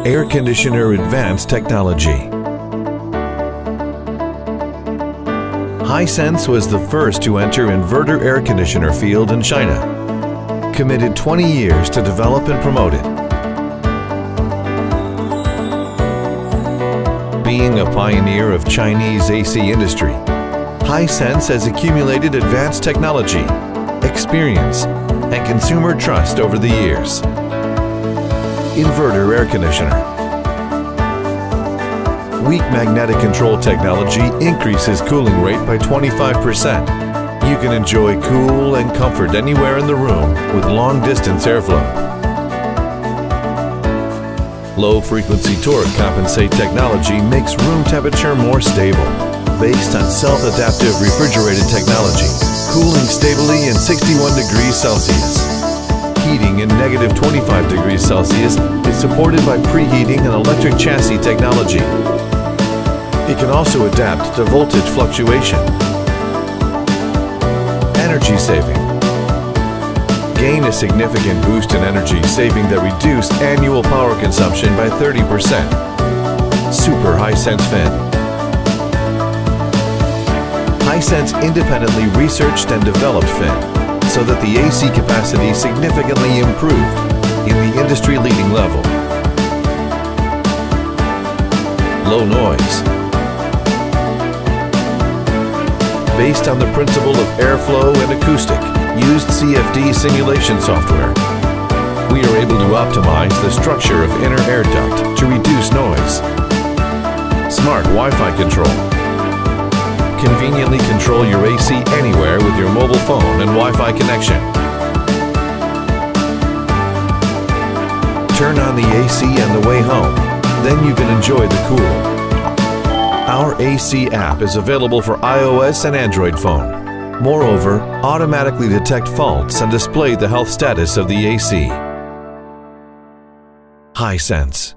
Air Conditioner Advanced Technology. Hisense was the first to enter inverter air conditioner field in China, committed 20 years to develop and promote it. Being a pioneer of Chinese AC industry, Hisense has accumulated advanced technology, experience, and consumer trust over the years. Inverter air conditioner. Weak magnetic control technology increases cooling rate by 25%. You can enjoy cool and comfort anywhere in the room with long-distance airflow. Low-frequency torque compensate technology makes room temperature more stable. Based on self-adaptive refrigerated technology, cooling stably in 61 degrees Celsius. Heating in negative 25 degrees Celsius is supported by preheating and electric chassis technology. It can also adapt to voltage fluctuation. Energy saving. Gain a significant boost in energy saving that reduced annual power consumption by 30%. Super Hisense fan. Hisense independently researched and developed fan so that the AC capacity significantly improved in the industry-leading level. Low noise. Based on the principle of airflow and acoustic, used CFD simulation software, we are able to optimize the structure of inner air duct to reduce noise. Smart Wi-Fi control. Conveniently control your AC anywhere with your mobile phone and Wi-Fi connection. Turn on the AC on the way home, then you can enjoy the cool. Our AC app is available for iOS and Android phone. Moreover, automatically detect faults and display the health status of the AC. Hisense.